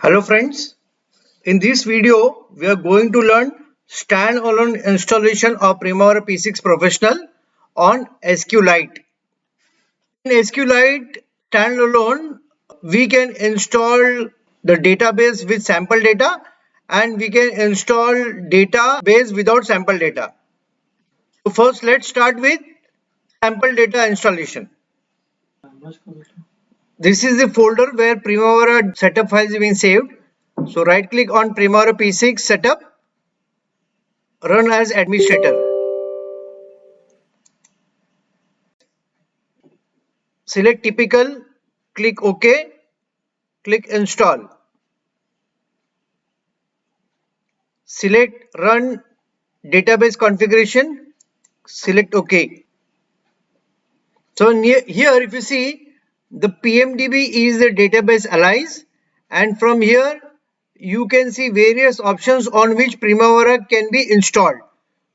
Hello friends, in this video we are going to learn standalone installation of Primavera P6 Professional on SQLite. In SQLite standalone we can install the database with sample data and we can install database without sample data. So first let's start with sample data installation. This is the folder where Primavera setup files have been saved. So right click on Primavera P6 setup, run as administrator. Select typical, click OK, click install. Select run database configuration, select OK. So here if you see, the PMDB is the database alias, and from here you can see various options on which Primavera can be installed.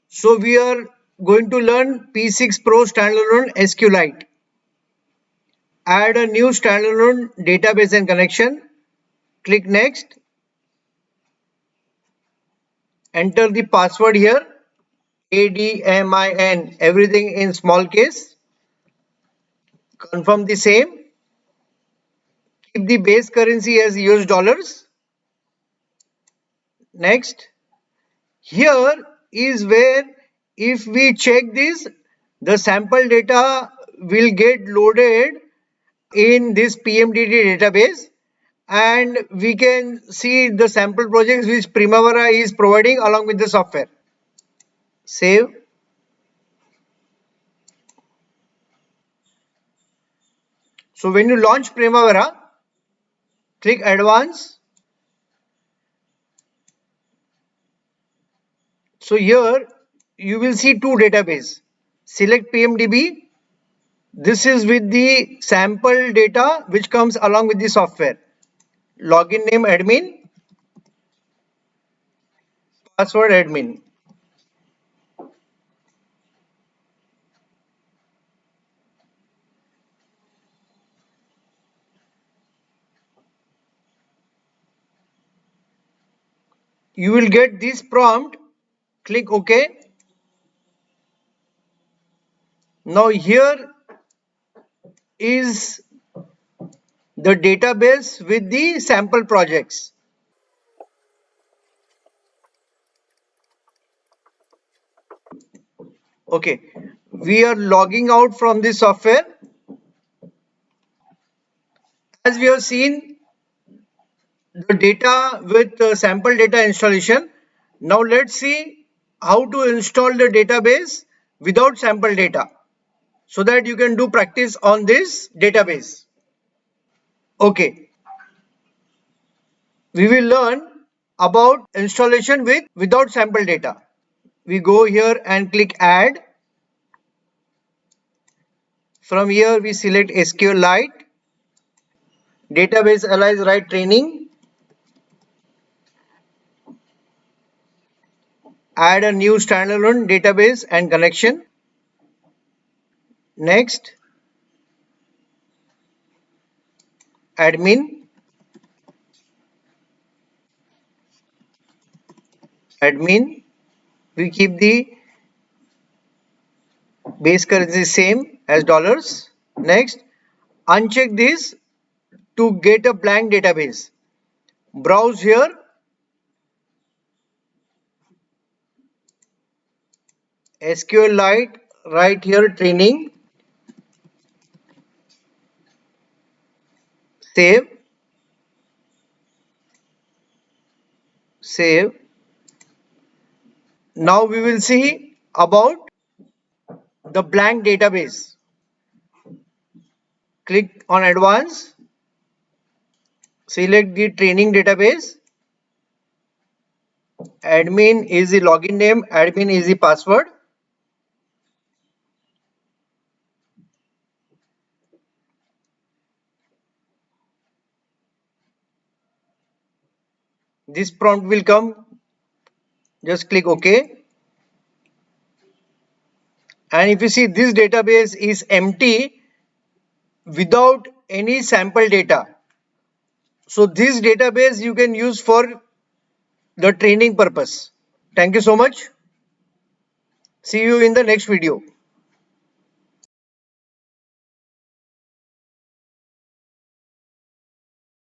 So we are going to learn P6 Pro standalone SQLite. Add a new standalone database and connection. Click next. Enter the password here. ADMIN, everything in small case. Confirm the same. Keep the base currency as US dollars. Next. Here is where if we check this, the sample data will get loaded in this PMDD database, and we can see the sample projects which Primavera is providing along with the software. Save. So when you launch Primavera, click Advanced. So here you will see two databases. Select PMDB. This is with the sample data which comes along with the software. Login name admin, password admin. You will get this prompt. Click OK. Now here is the database with the sample projects. Okay, we are logging out from the software. As we have seen the data with sample data installation, now let's see how to install the database without sample data so that you can do practice on this database. Okay, we will learn about installation without sample data. We go here and click add. From here we select SQLite, database alias write training, add a new standalone database and connection. Next, admin, we keep the base currency same as dollars. Next, uncheck this to get a blank database. Browse here. SQLite, right here training. Save. Save. Now we will see about the blank database. Click on advanced. Select the training database. Admin is the login name, admin is the password. This prompt will come. Just click OK. And if you see, this database is empty without any sample data. So this database you can use for the training purpose. Thank you so much. See you in the next video.